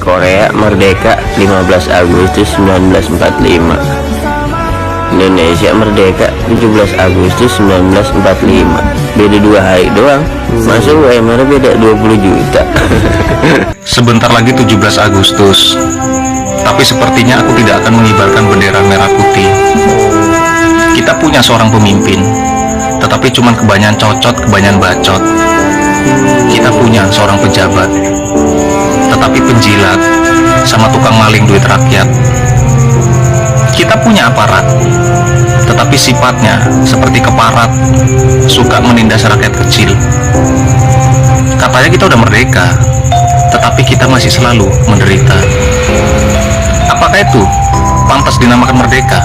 Korea merdeka 15 Agustus 1945. Indonesia merdeka 17 Agustus 1945. Beda 2 hari doang. Masa UMR beda 20 juta. Sebentar lagi 17 Agustus. Tapi sepertinya aku tidak akan mengibarkan bendera merah putih. Kita punya seorang pemimpin, tetapi cuman kebanyakan cocot, kebanyakan bacot. Kita punya seorang pejabat, tetapi penjilat sama tukang maling duit rakyat. Kita punya aparat, tetapi sifatnya seperti keparat, suka menindas rakyat kecil. Katanya kita udah merdeka, tetapi kita masih selalu menderita. Apakah itu pantas dinamakan merdeka?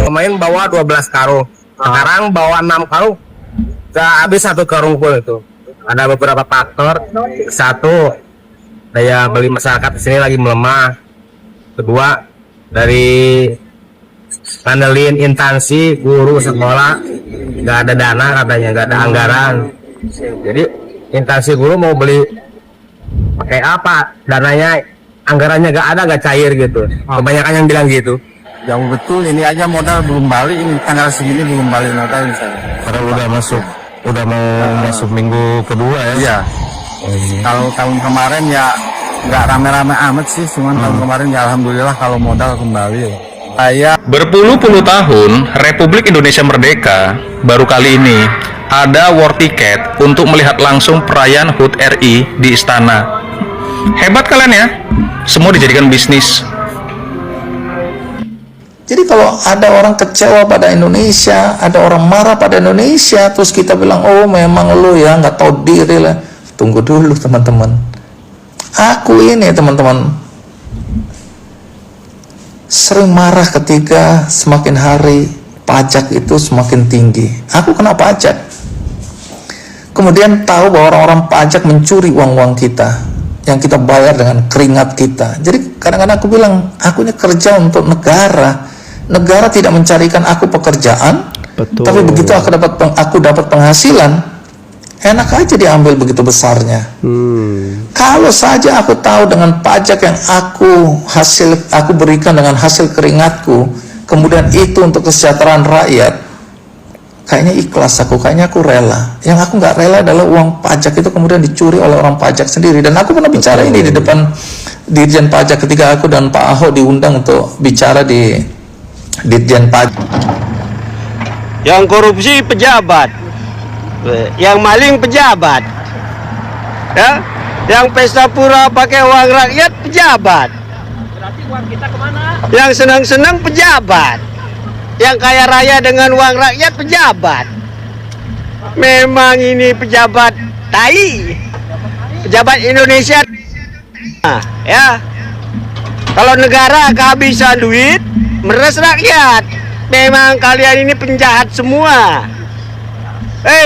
Pemain bawa 12 karung, sekarang bawa 6 karung, gak habis 1 karung pun itu. Ada beberapa faktor. Satu, daya beli masyarakat di sini lagi melemah. Kedua, dari ngandelin instansi guru sekolah nggak ada dana, katanya nggak ada anggaran. Jadi instansi guru mau beli pakai apa, dananya anggarannya nggak ada, nggak cair gitu. Kebanyakan yang bilang gitu. Yang betul ini aja modal belum balik, ini tanggal segini belum balik modal misalnya. Padahal udah mau masuk minggu kedua ya. Iya. Kalau tahun kemarin ya nggak rame-rame amat sih, cuman tahun kemarin ya alhamdulillah kalau modal kembali ya. Saya Berpuluh-puluh tahun Republik Indonesia merdeka, baru kali ini ada war ticket untuk melihat langsung perayaan HUT RI di istana. Hebat kalian ya, semua dijadikan bisnis. Jadi kalau ada orang kecewa pada Indonesia, ada orang marah pada Indonesia, terus kita bilang, oh memang lu ya nggak tahu diri lah. Tunggu dulu teman-teman. Aku ini teman-teman sering marah ketika semakin hari pajak itu semakin tinggi. Aku kena pajak. Kemudian tahu bahwa orang-orang pajak mencuri uang-uang kita yang kita bayar dengan keringat kita. Jadi kadang-kadang aku bilang, aku ini kerja untuk negara. Negara tidak mencarikan aku pekerjaan. Betul. Tapi begitu aku dapat penghasilan, enak aja diambil begitu besarnya. Kalau saja aku tahu dengan pajak yang aku berikan dengan hasil keringatku, kemudian itu untuk kesejahteraan rakyat, kayaknya ikhlas aku, kayaknya aku rela. Yang aku nggak rela adalah uang pajak itu kemudian dicuri oleh orang pajak sendiri. Dan aku pernah bicara ini di depan Dirjen Pajak ketika aku dan Pak Ahok diundang untuk bicara di Dirjen Pajak. Yang korupsi pejabat, yang maling pejabat, ya, yang pesta pura pakai uang rakyat pejabat. Berarti uang kita kemana? Yang senang-senang pejabat, yang kaya raya dengan uang rakyat pejabat. Memang ini pejabat tai, pejabat Indonesia. Nah, ya, kalau negara kehabisan duit, meres rakyat. Memang kalian ini penjahat semua.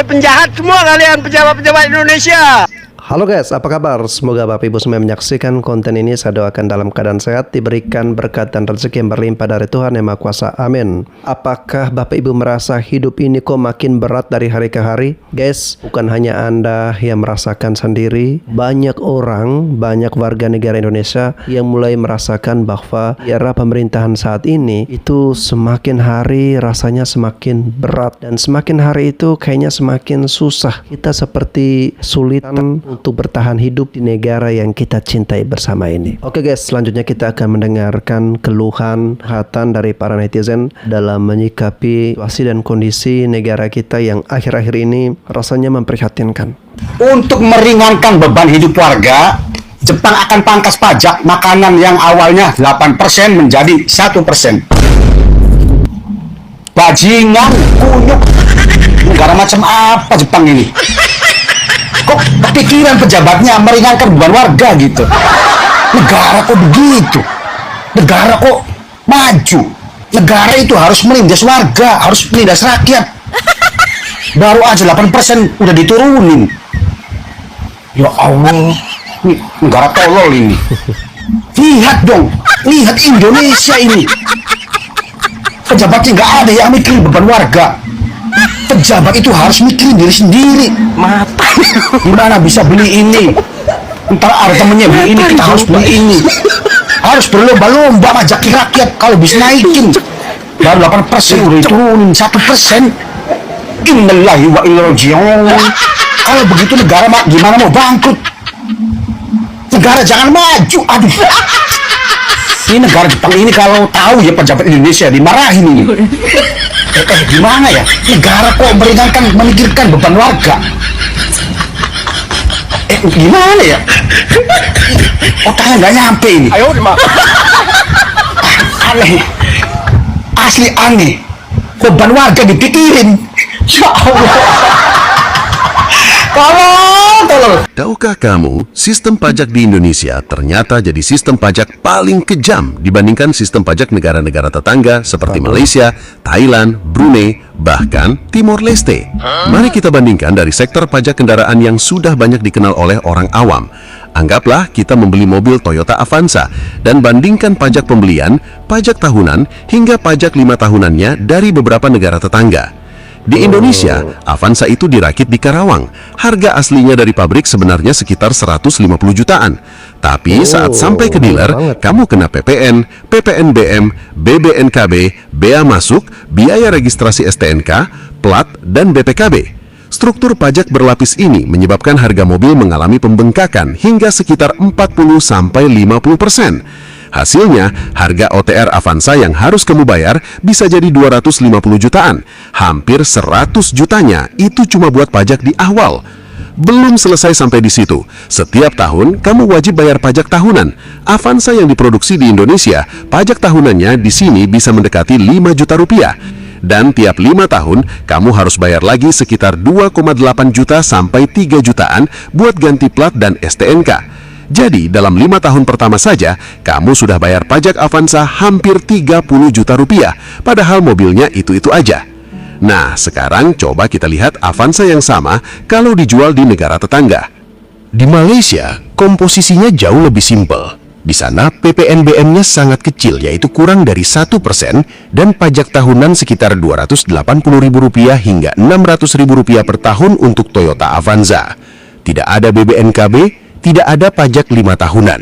Penjahat semua kalian, pejabat-pejabat Indonesia. Halo guys, apa kabar? Semoga Bapak Ibu semua menyaksikan konten ini. Saya doakan dalam keadaan sehat, diberikan berkat dan rezeki yang berlimpah dari Tuhan Yang Maha Kuasa. Amin. Apakah Bapak Ibu merasa hidup ini kok makin berat dari hari ke hari? Guys, bukan hanya Anda yang merasakan sendiri. Banyak orang, banyak warga negara Indonesia yang mulai merasakan bahwa era pemerintahan saat ini itu semakin hari rasanya semakin berat. Dan semakin hari itu kayaknya semakin susah. Kita seperti sulitan untuk bertahan hidup di negara yang kita cintai bersama ini. Oke guys, selanjutnya kita akan mendengarkan keluhan curhatan dari para netizen dalam menyikapi situasi dan kondisi negara kita yang akhir-akhir ini rasanya memprihatinkan. Untuk meringankan beban hidup warga, Jepang akan pangkas pajak makanan yang awalnya 8% menjadi 1%. Bajingan, kunyuk. Negara macam apa Jepang ini? Kok kepikiran pejabatnya meringankan beban warga gitu? Negara kok begitu? Negara kok maju? Negara itu harus menindas warga, harus menindas rakyat. Baru aja 8% udah diturunin. Ya Allah, ini negara tolol ini. Lihat dong, lihat Indonesia ini. Pejabatnya nggak ada yang mikirin beban warga. Pejabat itu harus mikirin diri sendiri. Mata, gimana bisa beli ini? Ntar ada temennya beli ini, kita harus beli ini. Harus berlomba-lomba majaki rakyat kalau bisa naikin. Baru 8% udah diturunin 1%. Innalillahi wa inna ilaihi raji'un. Kalau begitu negara gimana mau bangkrut? Negara jangan maju. Aduh. Ini negara Jepang ini kalau tahu ya pejabat Indonesia dimarahin ini. Gimana ya? Negara kok meringankan, memikirkan beban warga. Gimana ya? Otaknya nggak nyampe ini. Ayo, aneh. Asli aneh. Beban warga dipikirin. Ya Allah. Tolong. Tahukah kamu, sistem pajak di Indonesia ternyata jadi sistem pajak paling kejam dibandingkan sistem pajak negara-negara tetangga seperti Malaysia, Thailand, Brunei, bahkan Timor Leste. Mari kita bandingkan dari sektor pajak kendaraan yang sudah banyak dikenal oleh orang awam. Anggaplah kita membeli mobil Toyota Avanza dan bandingkan pajak pembelian, pajak tahunan, hingga pajak 5 tahunannya dari beberapa negara tetangga. Di Indonesia, Avanza itu dirakit di Karawang. Harga aslinya dari pabrik sebenarnya sekitar 150 jutaan. Tapi saat sampai ke dealer, kamu kena PPN, PPNBM, BBNKB, bea masuk, biaya registrasi STNK, plat, dan BPKB. Struktur pajak berlapis ini menyebabkan harga mobil mengalami pembengkakan hingga sekitar 40-50%. Hasilnya, harga OTR Avanza yang harus kamu bayar bisa jadi 250 jutaan. Hampir 100 jutanya itu cuma buat pajak di awal. Belum selesai sampai di situ. Setiap tahun, kamu wajib bayar pajak tahunan. Avanza yang diproduksi di Indonesia, pajak tahunannya di sini bisa mendekati 5 juta rupiah. Dan tiap 5 tahun, kamu harus bayar lagi sekitar 2,8 juta sampai 3 jutaan buat ganti plat dan STNK. Jadi, dalam 5 tahun pertama saja, kamu sudah bayar pajak Avanza hampir 30 juta rupiah, padahal mobilnya itu-itu aja. Nah, sekarang coba kita lihat Avanza yang sama kalau dijual di negara tetangga. Di Malaysia, komposisinya jauh lebih simpel. Di sana, PPNBM-nya sangat kecil, yaitu kurang dari 1%, dan pajak tahunan sekitar Rp280.000 hingga Rp600.000 per tahun untuk Toyota Avanza. Tidak ada BBNKB, tidak ada pajak 5 tahunan.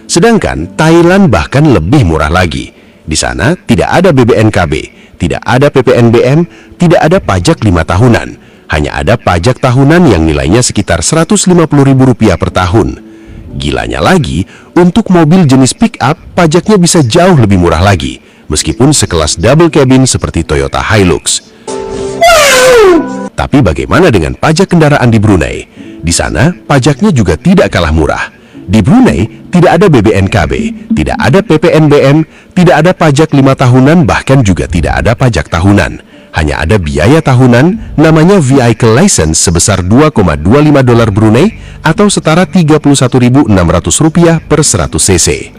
Sedangkan Thailand bahkan lebih murah lagi. Di sana tidak ada BBNKB, tidak ada PPNBM, tidak ada pajak 5 tahunan. Hanya ada pajak tahunan yang nilainya sekitar Rp150.000 per tahun. Gilanya lagi, untuk mobil jenis pick-up, pajaknya bisa jauh lebih murah lagi, meskipun sekelas double cabin seperti Toyota Hilux. Tapi bagaimana dengan pajak kendaraan di Brunei? Di sana, pajaknya juga tidak kalah murah. Di Brunei, tidak ada BBNKB, tidak ada PPNBM, tidak ada pajak 5 tahunan, bahkan juga tidak ada pajak tahunan. Hanya ada biaya tahunan, namanya Vehicle License sebesar $2,25 Brunei atau setara Rp31.600 per 100 cc.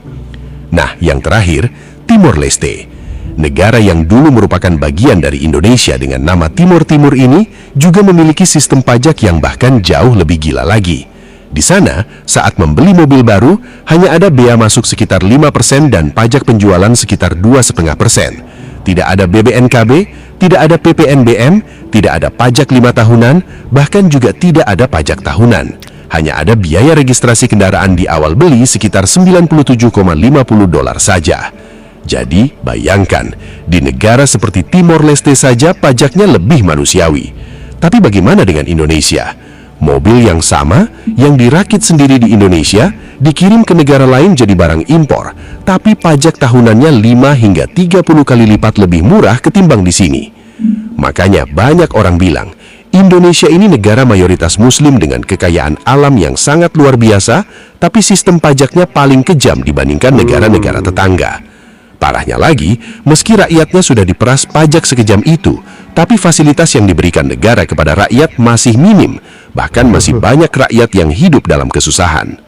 Nah, yang terakhir, Timor Leste. Negara yang dulu merupakan bagian dari Indonesia dengan nama Timor Timur ini juga memiliki sistem pajak yang bahkan jauh lebih gila lagi. Di sana, saat membeli mobil baru, hanya ada bea masuk sekitar 5% dan pajak penjualan sekitar 2,5%. Tidak ada BBNKB, tidak ada PPNBM, tidak ada pajak 5 tahunan, bahkan juga tidak ada pajak tahunan. Hanya ada biaya registrasi kendaraan di awal beli sekitar $97,50 saja. Jadi, bayangkan, di negara seperti Timor Leste saja pajaknya lebih manusiawi. Tapi bagaimana dengan Indonesia? Mobil yang sama, yang dirakit sendiri di Indonesia, dikirim ke negara lain jadi barang impor, tapi pajak tahunannya 5 hingga 30 kali lipat lebih murah ketimbang di sini. Makanya banyak orang bilang, Indonesia ini negara mayoritas Muslim dengan kekayaan alam yang sangat luar biasa, tapi sistem pajaknya paling kejam dibandingkan negara-negara tetangga. Parahnya lagi, meski rakyatnya sudah diperas pajak sekejam itu, tapi fasilitas yang diberikan negara kepada rakyat masih minim, bahkan masih banyak rakyat yang hidup dalam kesusahan.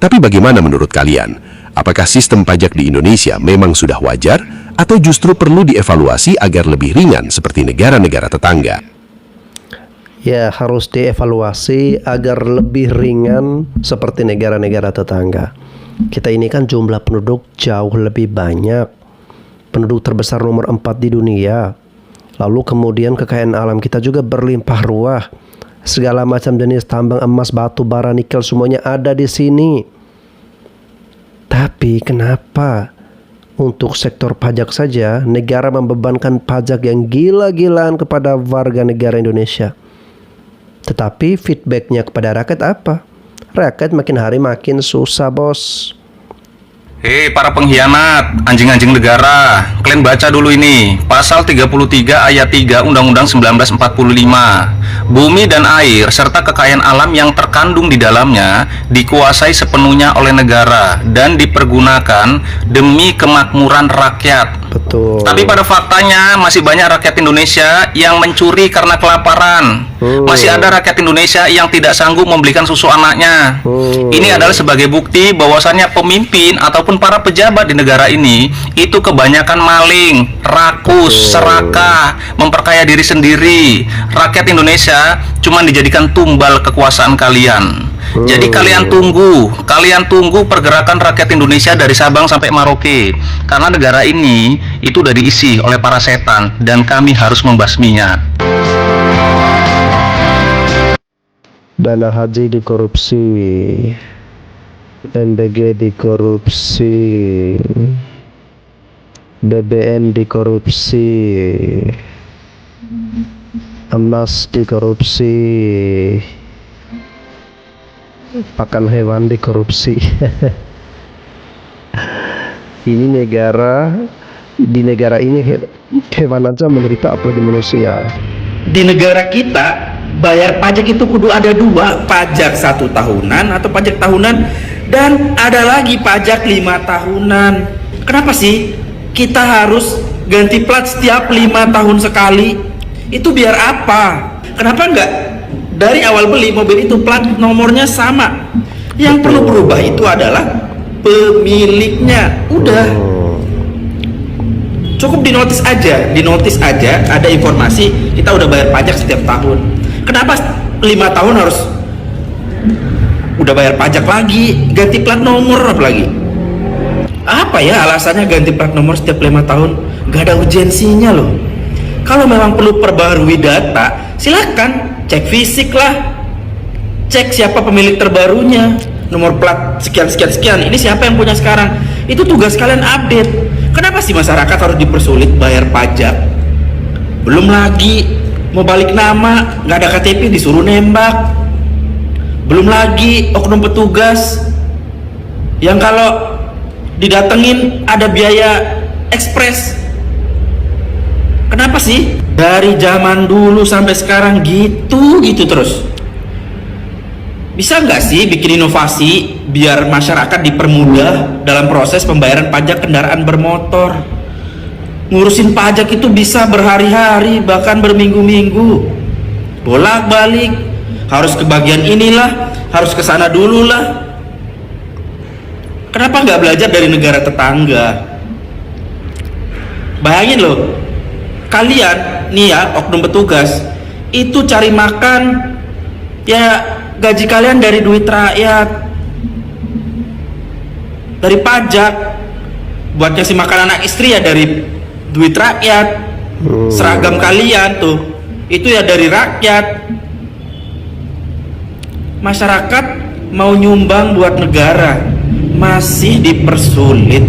Tapi bagaimana menurut kalian? Apakah sistem pajak di Indonesia memang sudah wajar, atau justru perlu dievaluasi agar lebih ringan seperti negara-negara tetangga? Ya, harus dievaluasi agar lebih ringan seperti negara-negara tetangga. Kita ini kan jumlah penduduk jauh lebih banyak. Penduduk terbesar nomor 4 di dunia. Lalu kemudian kekayaan alam kita juga berlimpah ruah. segala macam jenis tambang emas, batu bara, nikel semuanya ada di sini. Tapi kenapa untuk sektor pajak saja negara membebankan pajak yang gila-gilaan kepada warga negara Indonesia? Tetapi feedbacknya kepada rakyat apa? Rakyat makin hari makin susah, bos. Hei para pengkhianat, anjing-anjing negara, kalian baca dulu ini, pasal 33 ayat 3 Undang-Undang 1945. Bumi dan air serta kekayaan alam yang terkandung di dalamnya dikuasai sepenuhnya oleh negara dan dipergunakan demi kemakmuran rakyat. Betul. Tapi pada faktanya masih banyak rakyat Indonesia yang mencuri karena kelaparan. Masih ada rakyat Indonesia yang tidak sanggup membelikan susu anaknya. Ini adalah sebagai bukti bahwasannya pemimpin ataupun para pejabat di negara ini itu kebanyakan maling, rakus, serakah, memperkaya diri sendiri. Rakyat Indonesia cuma dijadikan tumbal kekuasaan kalian. Jadi kalian tunggu pergerakan rakyat Indonesia dari Sabang sampai Merauke. Karena negara ini itu udah diisi oleh para setan dan kami harus membasminya. Dana haji dikorupsi, NBG dikorupsi, BBM dikorupsi, emas dikorupsi, pakan hewan dikorupsi. Ini di negara ini hewan aja menderita, apalagi manusia. Di negara kita bayar pajak itu kudu ada dua, pajak 1 tahunan atau pajak tahunan, dan ada lagi pajak 5 tahunan. Kenapa sih kita harus ganti plat setiap 5 tahun sekali? Itu biar apa? Kenapa enggak dari awal beli mobil itu plat nomornya sama? Yang perlu berubah itu adalah pemiliknya. Udah, cukup dinotis aja ada informasi kita udah bayar pajak setiap tahun. Kenapa 5 tahun harus udah bayar pajak lagi, ganti plat nomor apalagi? Apa ya alasannya ganti plat nomor setiap 5 tahun? Gak ada urgensinya loh. Kalau memang perlu perbarui data, silakan cek fisik lah, cek siapa pemilik terbarunya, nomor plat sekian, ini siapa yang punya sekarang. Itu tugas kalian update. Kenapa sih masyarakat harus dipersulit bayar pajak? Belum lagi mau balik nama, nggak ada KTP disuruh nembak. Belum lagi oknum petugas yang kalau didatengin ada biaya ekspres. Kenapa sih? Dari zaman dulu sampai sekarang gitu terus. Bisa nggak sih bikin inovasi biar masyarakat dipermudah dalam proses pembayaran pajak kendaraan bermotor? Ngurusin pajak itu bisa berhari-hari, bahkan berminggu-minggu, bolak-balik, harus ke bagian inilah, harus ke sana dulu lah. Kenapa nggak belajar dari negara tetangga? Bayangin loh, kalian nih ya oknum petugas itu cari makan, ya gaji kalian dari duit rakyat, dari pajak, buat kasih makan anak istri ya dari duit rakyat, seragam kalian tuh itu ya dari rakyat. Masyarakat mau nyumbang buat negara masih dipersulit.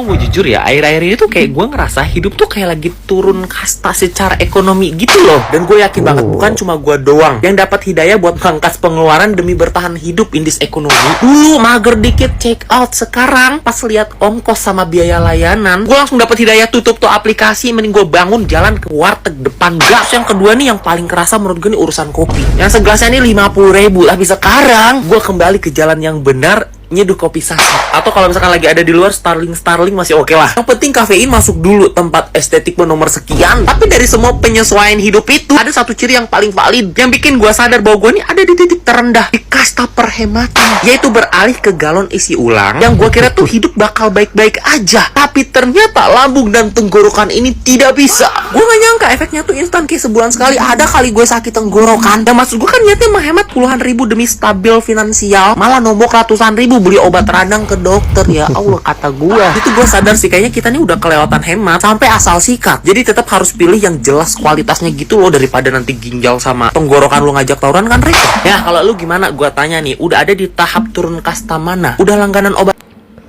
Gue jujur ya, akhir-akhir ini tuh kayak gue ngerasa hidup tuh kayak lagi turun kasta secara ekonomi gitu loh. Dan gue yakin banget bukan cuma gue doang yang dapat hidayah buat mangkas pengeluaran demi bertahan hidup in this ekonomi. Dulu mager dikit check out, sekarang pas lihat ongkos sama biaya layanan, gue langsung dapat hidayah tutup tuh aplikasi, mending gue bangun jalan ke warteg depan gas. Yang kedua nih yang paling kerasa menurut gue nih urusan kopi. Yang segelasnya nih 50.000, tapi sekarang gue kembali ke jalan yang benar, nyeduh kopi saset. Atau kalau misalkan lagi ada di luar Starling masih oke lah. Yang penting kafein masuk dulu, tempat estetik nomor sekian. Tapi dari semua penyesuaian hidup itu ada satu ciri yang paling valid yang bikin gue sadar bahwa gue ini ada di titik terendah di kasta perhematan, yaitu beralih ke galon isi ulang. Yang gue kira tuh hidup bakal baik-baik aja, tapi ternyata lambung dan tenggorokan ini tidak bisa. Gue gak nyangka efeknya tuh instan, kayak sebulan sekali ada kali gue sakit tenggorokan. Dan maksud gue kan niatnya menghemat puluhan ribu demi stabil finansial, malah nombok ratusan ribu beli obat radang ke dokter. Ya Allah, kata gua. Itu gua sadar sih kayaknya kita nih udah kelewatan hemat sampai asal sikat. Jadi tetap harus pilih yang jelas kualitasnya gitu loh, daripada nanti ginjal sama tenggorokan lu ngajak tawuran kan repot. Ya kalau lu gimana? Gua tanya nih, udah ada di tahap turun kasta mana? Udah langganan obat?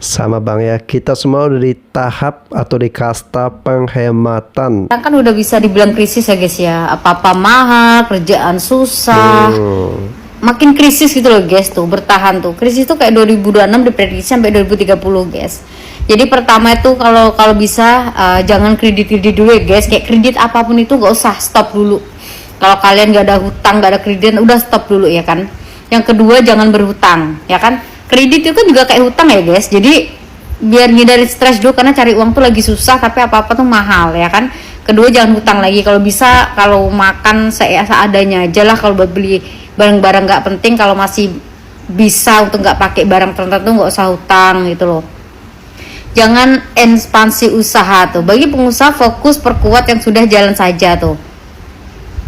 Sama bang ya, kita semua udah di tahap atau di kasta penghematan. Kan udah bisa dibilang krisis ya guys ya. Apa-apa mahal, kerjaan susah. Makin krisis gitu loh guys tuh, bertahan tuh. Krisis tuh kayak 2026 diprediksi sampai 2030 guys. Jadi pertama itu kalau bisa jangan kredit dulu ya guys. Kayak kredit apapun itu gak usah, stop dulu. Kalau kalian gak ada hutang, gak ada kredit, udah stop dulu ya kan. Yang kedua jangan berhutang ya kan. Kredit itu kan juga kayak hutang ya guys. Jadi biar ngindari stres dulu, karena cari uang tuh lagi susah tapi apa-apa tuh mahal ya kan. Kedua jangan hutang lagi. Kalau bisa, kalau makan seadanya aja lah. Kalau buat beli barang-barang nggak penting, kalau masih bisa untuk nggak pakai barang tertentu nggak usah hutang gitu loh. Jangan ekspansi usaha tuh. Bagi pengusaha fokus perkuat yang sudah jalan saja tuh.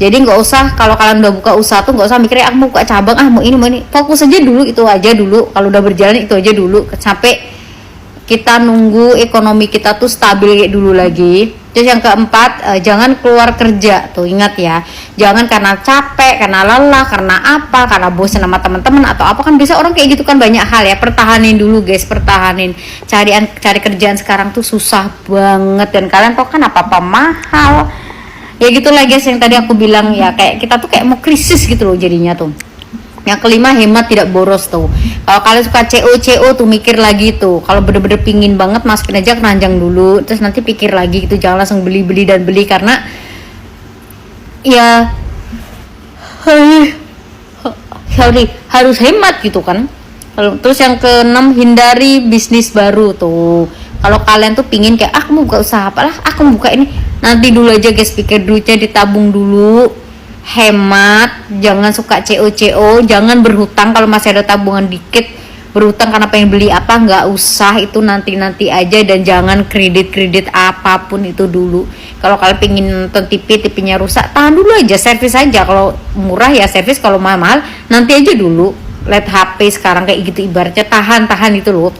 Jadi nggak usah, kalau kalian udah buka usaha tuh nggak usah mikirnya aku mau buka cabang, mau ini mau ini. Fokus aja dulu, itu aja dulu. Kalau udah berjalan itu aja dulu sampai kita nunggu ekonomi kita tuh stabil kayak dulu lagi. Terus yang keempat, jangan keluar kerja tuh, ingat ya, jangan karena capek, karena lelah, karena apa, karena bosan sama teman-teman atau apa, kan bisa orang kayak gitu kan, banyak hal ya. Pertahanin dulu guys, pertahanin. Cari kerjaan sekarang tuh susah banget, dan kalian tau kan apa-apa mahal. Ya gitulah guys, yang tadi aku bilang ya, kayak kita tuh kayak mau krisis gitu loh jadinya tuh. Yang kelima, hemat tidak boros tuh. Kalau kalian suka CO tuh mikir lagi tuh. Kalau bener-bener pingin banget, masukin aja keranjang dulu, terus nanti pikir lagi gitu. Jangan langsung beli karena ya harus hemat gitu kan. Terus yang keenam, hindari bisnis baru tuh. Kalau kalian tuh pingin kayak aku mau buka usaha apalah, aku mau buka ini, nanti dulu aja guys, pikir duitnya, ditabung dulu, hemat, jangan suka CO, jangan berhutang. Kalau masih ada tabungan dikit, berhutang karena pengen beli apa, nggak usah, itu nanti aja. Dan jangan kredit apapun itu dulu. Kalau kalian pengen nonton TV-nya rusak, tahan dulu aja, servis aja. Kalau murah ya servis, kalau mahal nanti aja dulu. Lihat HP sekarang kayak gitu, ibaratnya tahan itu loh.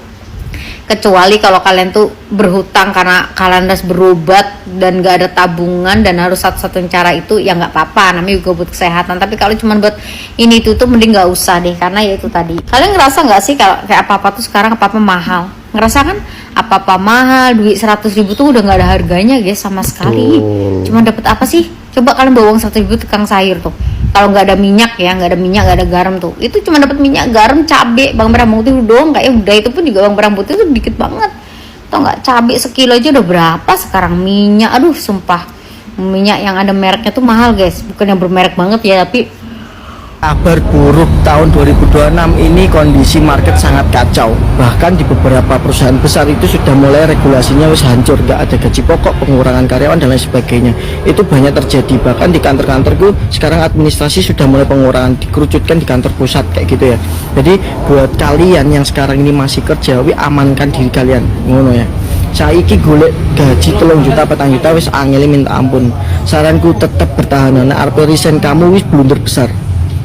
Kecuali kalau kalian tuh berhutang karena kalian harus berobat dan gak ada tabungan dan harus satu-satunya cara itu, ya nggak apa-apa, namanya juga buat kesehatan. Tapi kalau cuma buat ini itu tuh mending nggak usah deh, karena ya itu tadi. Kalian ngerasa nggak sih kalau kayak apa-apa tuh sekarang apa-apa mahal? Ngerasa kan apa-apa mahal, duit 100.000 tuh udah nggak ada harganya guys sama sekali. Cuma dapat apa sih? Coba kalian bawa uang 100.000 tukang sayur tuh. Kalau nggak ada minyak ya, nggak ada garam tuh, itu cuma dapat minyak, garam, cabai, bawang merah putih doang, kayak udah. Itu pun juga bawang merah putih itu dikit banget. Tau nggak, cabai sekilo aja udah berapa sekarang. Minyak, aduh sumpah, minyak yang ada mereknya tuh mahal guys, bukan yang bermerek banget ya, tapi kabar buruk tahun 2026 ini kondisi market sangat kacau. Bahkan di beberapa perusahaan besar itu sudah mulai regulasinya wis hancur, gak ada gaji pokok, pengurangan karyawan dan lain sebagainya. Itu banyak terjadi. Bahkan di kantor-kantorku sekarang administrasi sudah mulai pengurangan, dikerucutkan di kantor pusat kayak gitu ya. Jadi buat kalian yang sekarang ini masih kerja, amankan diri kalian, ngono ya. Saiki golek gaji 3 juta 4 juta wis angel minta ampun. Saranku tetap bertahan, nah arep resign kamu wis blunder besar.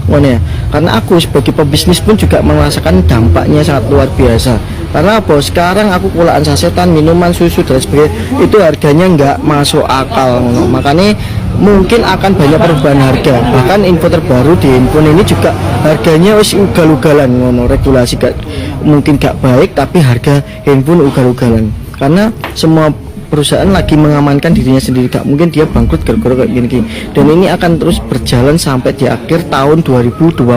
Ya, karena aku sebagai pebisnis pun juga merasakan dampaknya sangat luar biasa. Karena apa? Sekarang aku kulaan sasetan, minuman, susu dan sebagainya itu harganya nggak masuk akal. Makanya mungkin akan banyak perubahan harga. Bahkan info terbaru di handphone ini juga harganya wis ugal-ugalan. Regulasi mungkin gak baik, tapi harga handphone ugal-ugalan. Karena semua perusahaan lagi mengamankan dirinya sendiri, gak mungkin dia bangkrut gara-gara kayak gini. Dan ini akan terus berjalan sampai di akhir tahun 2027.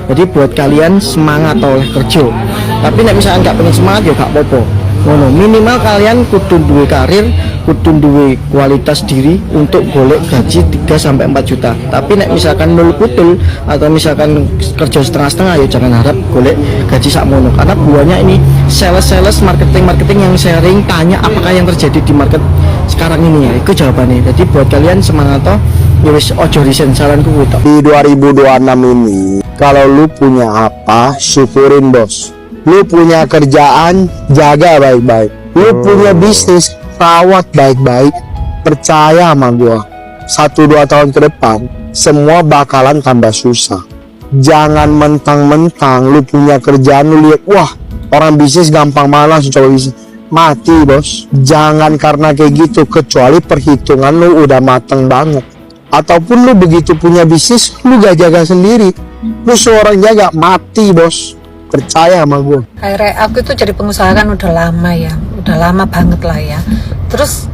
Jadi buat kalian semangat oleh kerja, tapi nek misalkan gak pengen semangat ya gak apa-apa. Minimal kalian kudu duwe karir, kudu duwe kualitas diri untuk golek gaji 3-4 juta. Tapi nek misalkan nol putul atau misalkan kerja setengah-setengah, ya jangan harap golek gaji sakmono. Karena buahnya ini sales marketing yang sharing tanya apakah yang terjadi di market sekarang ini ya, itu jawabannya. Jadi buat kalian semangat toh, ya wis ojo resign, saranku gitu. Di 2026 ini kalau lu punya apa, syukurin bos. Lu punya kerjaan, jaga baik-baik. Lu punya bisnis, rawat baik-baik. Percaya sama gua, 1-2 tahun ke depan semua bakalan tambah susah. Jangan mentang-mentang lu punya kerjaan lu lihat, wah orang bisnis gampang malas coba bisnis. Mati bos. Jangan karena kayak gitu, kecuali perhitungan lu udah mateng banget. Ataupun lu begitu punya bisnis, lu gak jaga sendiri, lu seorang jaga, mati bos. Percaya sama gue. Kayak aku itu jadi pengusaha kan udah lama ya, udah lama banget lah ya. Terus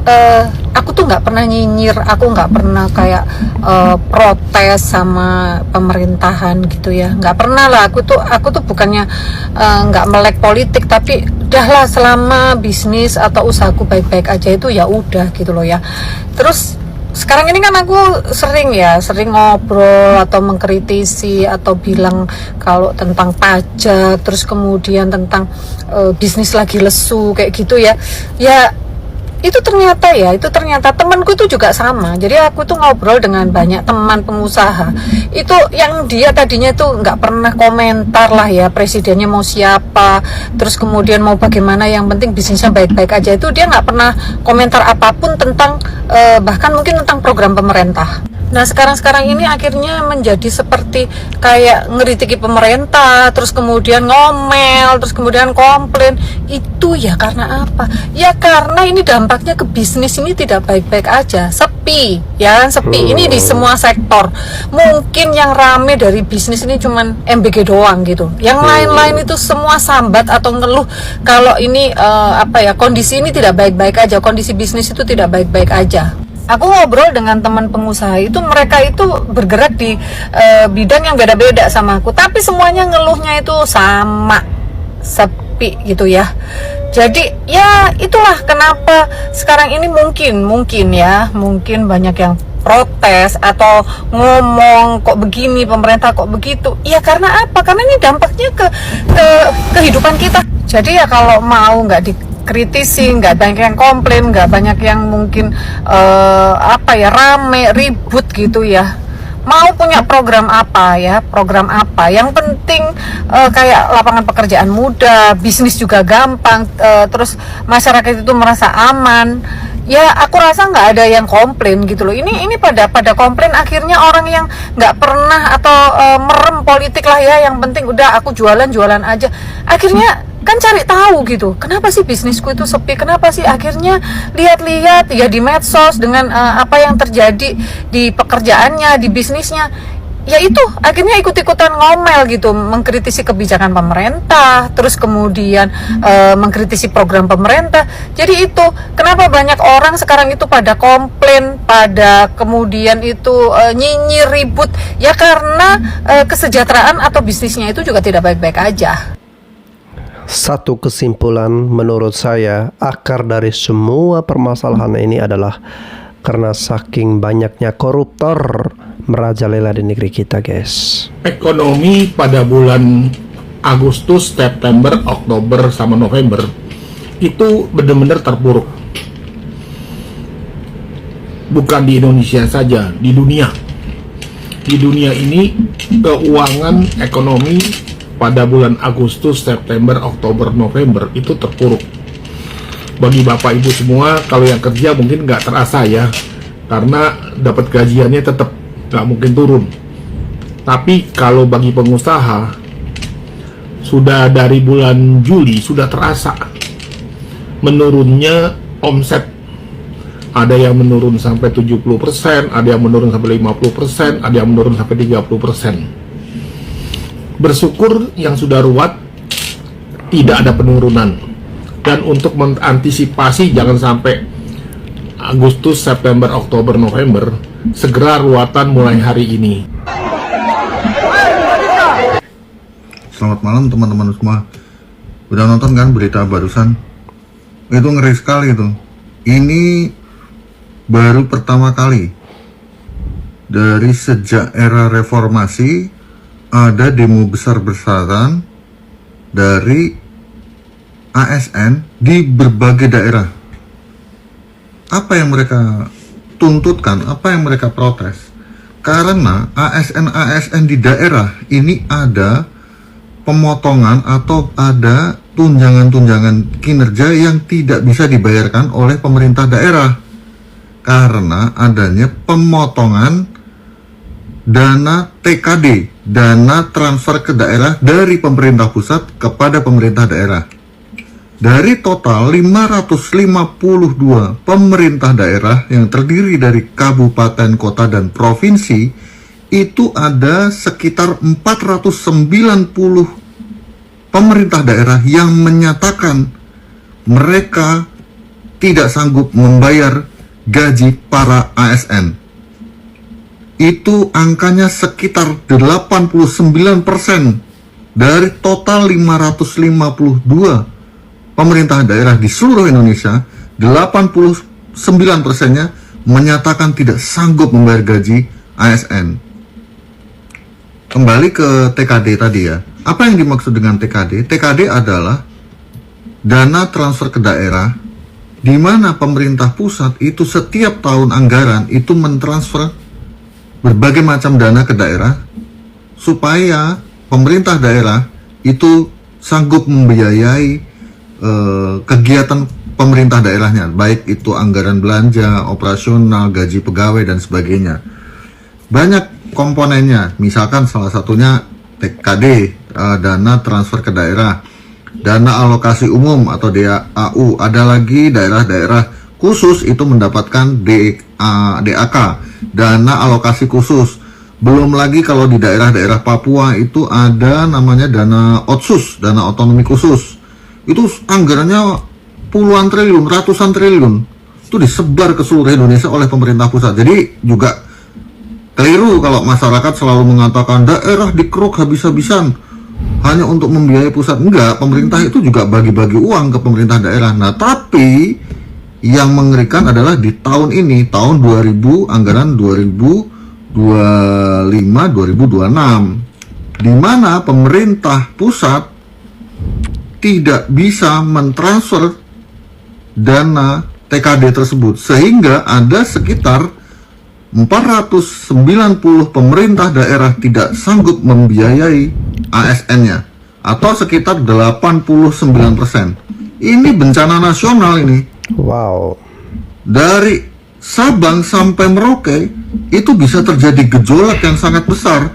aku tuh nggak pernah nyinyir, aku nggak pernah kayak protes sama pemerintahan gitu ya, nggak pernah lah. Aku tuh bukannya nggak melek politik, tapi udahlah selama bisnis atau usahaku baik-baik aja itu ya udah gitu loh ya. Terus sekarang ini kan aku sering ngobrol atau mengkritisi atau bilang kalau tentang pajak, terus kemudian tentang bisnis lagi lesu kayak gitu ya. Ya itu ternyata temanku itu juga sama. Jadi aku tuh ngobrol dengan banyak teman pengusaha itu yang dia tadinya tuh nggak pernah komentar lah ya presidennya mau siapa, terus kemudian mau bagaimana, yang penting bisnisnya baik-baik aja, itu dia nggak pernah komentar apapun tentang bahkan mungkin tentang program pemerintah. Nah sekarang ini akhirnya menjadi seperti kayak ngeritiki pemerintah, terus kemudian ngomel, terus kemudian komplain. Itu ya karena apa? Ya karena ini dampaknya ke bisnis ini tidak baik-baik aja, sepi ya, sepi. Ini di semua sektor. Mungkin yang rame dari bisnis ini cuman MBG doang gitu. Yang lain-lain itu semua sambat atau ngeluh kalau ini kondisi ini tidak baik-baik aja, kondisi bisnis itu tidak baik-baik aja. Aku ngobrol dengan teman pengusaha itu, mereka itu bergerak di bidang yang beda-beda sama aku, tapi semuanya ngeluhnya itu sama, sepi gitu ya. Jadi ya itulah kenapa sekarang ini mungkin banyak yang protes atau ngomong kok begini, pemerintah kok begitu. Ya karena apa? Karena ini dampaknya ke kehidupan kita. Jadi ya kalau mau nggak dikritisi, nggak banyak yang komplain, nggak banyak yang mungkin rame, ribut gitu ya. Mau punya program apa, yang penting kayak lapangan pekerjaan mudah, bisnis juga gampang, terus masyarakat itu merasa aman. Ya aku rasa nggak ada yang komplain gitu loh. Ini pada komplain, akhirnya orang yang nggak pernah atau merem politik lah ya, yang penting udah aku jualan aja. Akhirnya kan cari tahu gitu, kenapa sih bisnisku itu sepi, kenapa sih, akhirnya lihat-lihat ya di medsos dengan apa yang terjadi di pekerjaannya, di bisnisnya. Ya itu akhirnya ikut-ikutan ngomel gitu, mengkritisi kebijakan pemerintah, terus kemudian mengkritisi program pemerintah. Jadi itu kenapa banyak orang sekarang itu pada komplain, pada kemudian itu nyinyir, ribut, ya karena kesejahteraan atau bisnisnya itu juga tidak baik-baik aja. Satu kesimpulan menurut saya, akar dari semua permasalahan ini adalah karena saking banyaknya koruptor merajalela di negeri kita, guys. Ekonomi pada bulan Agustus, September, Oktober, sama November itu benar-benar terpuruk. Bukan di Indonesia saja, di dunia. Di dunia ini keuangan ekonomi pada bulan Agustus, September, Oktober, November itu terpuruk. Bagi Bapak Ibu semua, kalau yang kerja mungkin nggak terasa ya, karena dapat gajiannya tetap nggak mungkin turun. Tapi kalau bagi pengusaha, sudah dari bulan Juli sudah terasa menurunnya omset. Ada yang menurun sampai 70%, ada yang menurun sampai 50%, ada yang menurun sampai 30%. Bersyukur yang sudah ruwet tidak ada penurunan, dan untuk mengantisipasi jangan sampai Agustus, September, Oktober, November, segera ruatan mulai hari ini. Selamat malam teman-teman semua. Udah nonton kan berita barusan? Itu ngeri sekali itu. Ini baru pertama kali dari sejak era reformasi ada demo besar-besaran dari ASN di berbagai daerah. Apa yang mereka tuntutkan, apa yang mereka protes? Karena ASN-ASN di daerah ini ada pemotongan atau ada tunjangan-tunjangan kinerja yang tidak bisa dibayarkan oleh pemerintah daerah karena adanya pemotongan dana TKD, dana transfer ke daerah dari pemerintah pusat kepada pemerintah daerah. Dari total 552 pemerintah daerah yang terdiri dari kabupaten, kota, dan provinsi, itu ada sekitar 490 pemerintah daerah yang menyatakan mereka tidak sanggup membayar gaji para ASN. Itu angkanya sekitar 89% dari total 552 pemerintah daerah di seluruh Indonesia. 89%-nya menyatakan tidak sanggup membayar gaji ASN. Kembali ke TKD tadi ya. Apa yang dimaksud dengan TKD? TKD adalah dana transfer ke daerah, di mana pemerintah pusat itu setiap tahun anggaran itu mentransfer berbagai macam dana ke daerah supaya pemerintah daerah itu sanggup membiayai kegiatan pemerintah daerahnya, baik itu anggaran belanja, operasional, gaji pegawai, dan sebagainya. Banyak komponennya, misalkan salah satunya TKD, dana transfer ke daerah, dana alokasi umum atau DAU, ada lagi daerah-daerah khusus itu mendapatkan DAK, dana alokasi khusus. Belum lagi kalau di daerah-daerah Papua itu ada namanya dana otsus, dana otonomi khusus. Itu anggarannya puluhan triliun, ratusan triliun. Itu disebar ke seluruh Indonesia oleh pemerintah pusat. Jadi juga keliru kalau masyarakat selalu mengatakan daerah dikeruk habis-habisan hanya untuk membiayai pusat. Enggak, pemerintah itu juga bagi-bagi uang ke pemerintah daerah. Nah, tapi yang mengerikan adalah di tahun ini, tahun 2000, anggaran 2025-2026, di mana pemerintah pusat tidak bisa mentransfer dana TKD tersebut, sehingga ada sekitar 490 pemerintah daerah tidak sanggup membiayai ASN-nya, atau sekitar 89%. Ini bencana nasional ini. Wow. Dari Sabang sampai Merauke itu bisa terjadi gejolak yang sangat besar.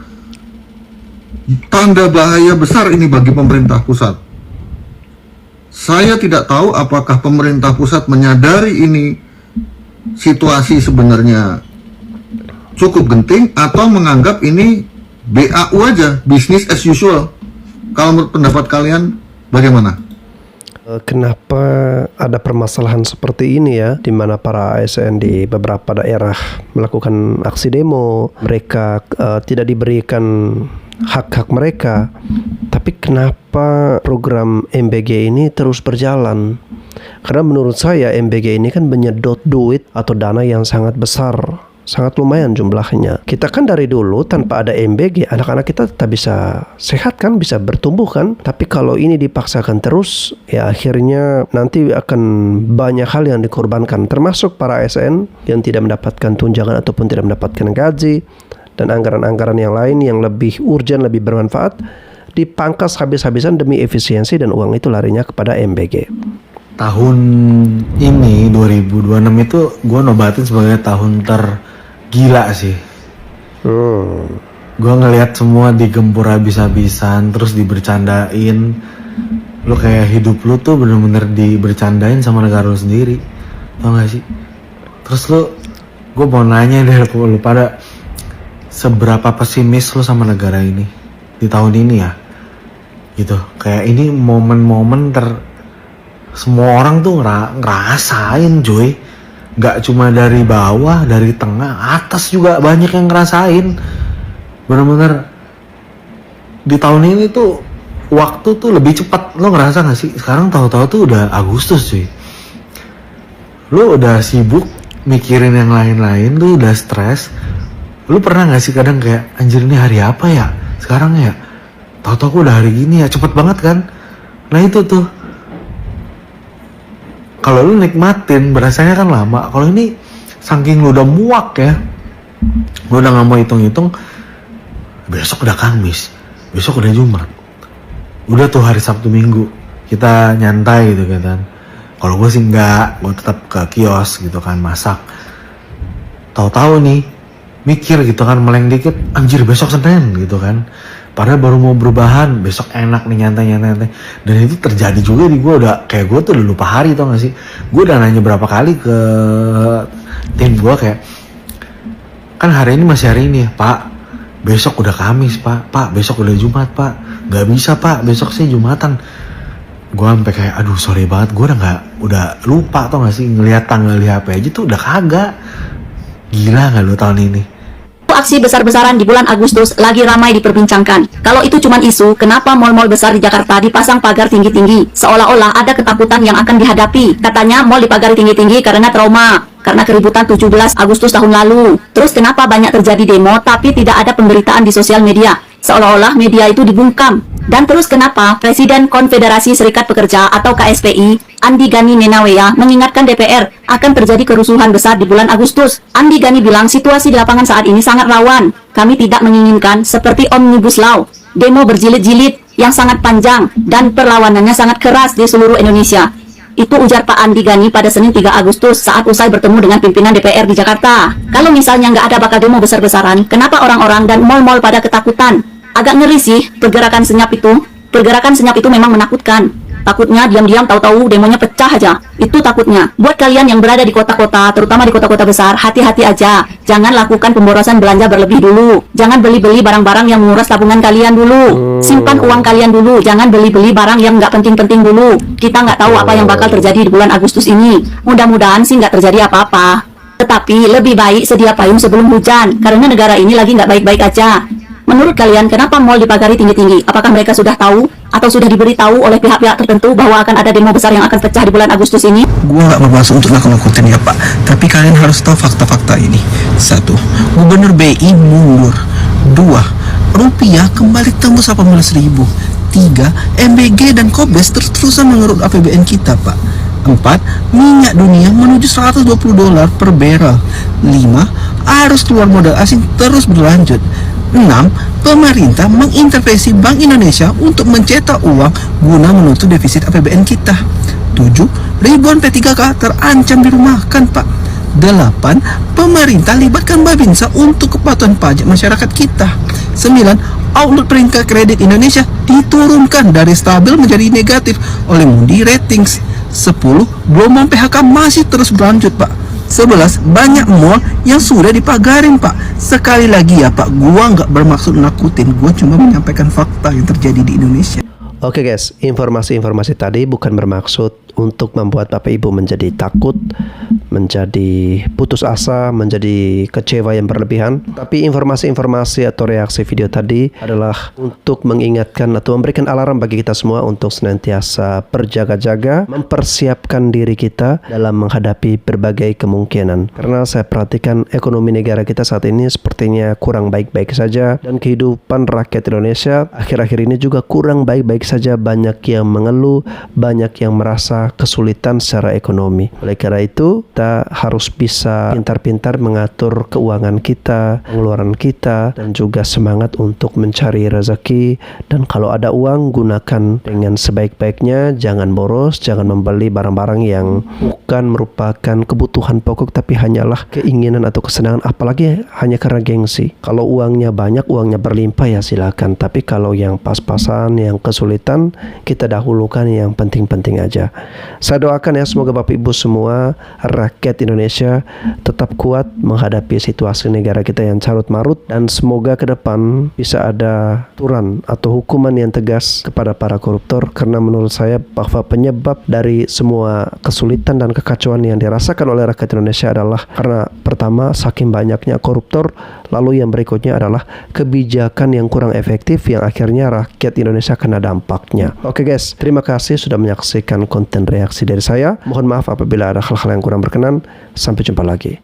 Tanda bahaya besar ini bagi pemerintah pusat. Saya tidak tahu apakah pemerintah pusat menyadari ini situasi sebenarnya cukup genting atau menganggap ini BAU aja, business as usual. Kalau menurut pendapat kalian bagaimana? Kenapa ada permasalahan seperti ini ya, di mana para ASN di beberapa daerah melakukan aksi demo, mereka tidak diberikan hak-hak mereka. Tapi kenapa program MBG ini terus berjalan? Karena menurut saya MBG ini kan menyedot duit atau dana yang sangat besar, sangat lumayan jumlahnya. Kita kan dari dulu tanpa ada MBG, anak-anak kita tetap bisa sehat kan, bisa bertumbuh kan. Tapi kalau ini dipaksakan terus, ya akhirnya nanti akan banyak hal yang dikorbankan, termasuk para ASN yang tidak mendapatkan tunjangan ataupun tidak mendapatkan gaji, dan anggaran-anggaran yang lain yang lebih urgent, lebih bermanfaat, dipangkas habis-habisan demi efisiensi, dan uang itu larinya kepada MBG. Tahun ini 2026 itu gue nobatin sebagai tahun tergila sih. Gue ngelihat semua digempur habis-habisan, terus dibercandain. Lu kayak hidup lu tuh bener-bener dibercandain sama negara lu sendiri, tau gak sih? Terus gue mau nanya deh lu pada, seberapa pesimis lu sama negara ini di tahun ini ya? Gitu, kayak ini momen-momen semua orang tuh ngerasain cuy. Gak cuma dari bawah, dari tengah, atas juga banyak yang ngerasain. Bener-bener di tahun ini tuh waktu tuh lebih cepat. Lo ngerasa gak sih? Sekarang tahu-tahu tuh udah Agustus cuy. Lo udah sibuk mikirin yang lain-lain, lo udah stres. Lo pernah gak sih kadang kayak, anjir ini hari apa ya sekarang ya? Tahu-tahu udah hari gini ya, cepet banget kan? Nah itu tuh, kalau lu nikmatin berasanya kan lama. Kalau ini saking lu udah muak ya, lu udah gak mau hitung-hitung, besok udah Kamis, besok udah Jumat, udah tuh hari Sabtu Minggu kita nyantai gitu kan. Kalau gue sih enggak, gue tetap ke kios gitu kan, masak. Tahu-tahu nih mikir gitu kan, meleng dikit, anjir besok Senin gitu kan. Padahal baru mau berbahan, besok enak nih nyantai. Dan itu terjadi juga di gue, udah kayak gue tuh udah lupa hari, tau gak sih. Gue udah nanya berapa kali ke tim gue kayak, kan hari ini masih hari ini ya, Pak. Besok udah Kamis, Pak. Pak, besok udah Jumat, Pak. Gak bisa, Pak. Besok sih Jumatan. Gue sampai kayak, aduh sorry banget, gue udah lupa, tau gak sih, ngelihat tanggal di HP aja tuh udah kagak. Gila gak lu tahun ini? Aksi besar-besaran di bulan Agustus lagi ramai diperbincangkan. Kalau itu cuma isu, kenapa mal-mal besar di Jakarta dipasang pagar tinggi-tinggi? Seolah-olah ada ketakutan yang akan dihadapi. Katanya mal dipagari tinggi-tinggi karena trauma, karena keributan 17 Agustus tahun lalu. Terus kenapa banyak terjadi demo tapi tidak ada pemberitaan di sosial media? Seolah-olah media itu dibungkam. Dan terus kenapa Presiden Konfederasi Serikat Pekerja atau KSPI, Andi Gani Nenawea, mengingatkan DPR akan terjadi kerusuhan besar di bulan Agustus. Andi Gani bilang situasi di lapangan saat ini sangat rawan. Kami tidak menginginkan seperti Omnibus Law, demo berjilid-jilid yang sangat panjang dan perlawanannya sangat keras di seluruh Indonesia. Itu ujar Pak Andi Gani pada Senin 3 Agustus saat usai bertemu dengan pimpinan DPR di Jakarta. Kalau misalnya nggak ada bakal demo besar-besaran, kenapa orang-orang dan mal-mal pada ketakutan? Agak ngeri sih pergerakan senyap itu. Pergerakan senyap itu memang menakutkan. Takutnya diam-diam tahu-tahu demonya pecah aja. Itu takutnya. Buat kalian yang berada di kota-kota, terutama di kota-kota besar, hati-hati aja. Jangan lakukan pemborosan belanja berlebih dulu. Jangan beli-beli barang-barang yang menguras tabungan kalian dulu. Simpan uang kalian dulu. Jangan beli-beli barang yang nggak penting-penting dulu. Kita nggak tahu apa yang bakal terjadi di bulan Agustus ini. Mudah-mudahan sih nggak terjadi apa-apa. Tetapi lebih baik sedia payung sebelum hujan. Karena negara ini lagi nggak baik-baik aja. Menurut kalian, kenapa mal dipagari tinggi-tinggi? Apakah mereka sudah tahu atau sudah diberitahu oleh pihak-pihak tertentu bahwa akan ada demo besar yang akan pecah di bulan Agustus ini? Gue nggak bermaksud untuk nakut-nakutin ya Pak, tapi kalian harus tahu fakta-fakta ini. 1. Gubernur BI mundur. 2. Rupiah kembali tembus 18.000. 3. MBG dan Kobes terus-terusan mengeruk APBN kita Pak. 4. Minyak dunia menuju $120 per barrel. 5. Arus keluar modal asing terus berlanjut. 6. Pemerintah mengintervensi Bank Indonesia untuk mencetak uang guna menutup defisit APBN kita. 7. Ribuan P3K terancam dirumahkan Pak. 8. Pemerintah libatkan Babinsa untuk kepatuhan pajak masyarakat kita. 9. Outlook peringkat kredit Indonesia diturunkan dari stabil menjadi negatif oleh Moody Ratings. 10. Gelombang PHK masih terus berlanjut Pak. 11. Banyak mall yang sudah dipagarin Pak. Sekali lagi ya Pak, gua nggak bermaksud nakutin, gua cuma menyampaikan fakta yang terjadi di Indonesia. Oke guys, informasi-informasi tadi bukan bermaksud untuk membuat Bapak Ibu menjadi takut, menjadi putus asa, menjadi kecewa yang berlebihan. Tapi informasi-informasi atau reaksi video tadi adalah untuk mengingatkan atau memberikan alarm bagi kita semua untuk senantiasa berjaga-jaga, mempersiapkan diri kita dalam menghadapi berbagai kemungkinan. Karena saya perhatikan ekonomi negara kita saat ini sepertinya kurang baik-baik saja, dan kehidupan rakyat Indonesia akhir-akhir ini juga kurang baik-baik saja. Banyak yang mengeluh, banyak yang merasa kesulitan secara ekonomi. Oleh karena itu, kita harus bisa pintar-pintar mengatur keuangan kita, pengeluaran kita, dan juga semangat untuk mencari rezeki. Dan kalau ada uang, gunakan dengan sebaik-baiknya. Jangan boros, jangan membeli barang-barang yang bukan merupakan kebutuhan pokok, tapi hanyalah keinginan atau kesenangan, apalagi hanya karena gengsi. Kalau uangnya banyak, uangnya berlimpah ya silakan. Tapi kalau yang pas-pasan, yang kesulitan, kita dahulukan yang penting-penting aja. Saya doakan ya, semoga Bapak Ibu semua rakyat Indonesia tetap kuat menghadapi situasi negara kita yang carut marut, dan semoga ke depan bisa ada aturan atau hukuman yang tegas kepada para koruptor. Karena menurut saya bahwa penyebab dari semua kesulitan dan kekacauan yang dirasakan oleh rakyat Indonesia adalah karena pertama, saking banyaknya koruptor, lalu yang berikutnya adalah kebijakan yang kurang efektif yang akhirnya rakyat Indonesia kena dampaknya. Oke guys, terima kasih sudah menyaksikan konten reaksi dari saya. Mohon maaf apabila ada hal-hal yang kurang berkenan. Sampai jumpa lagi.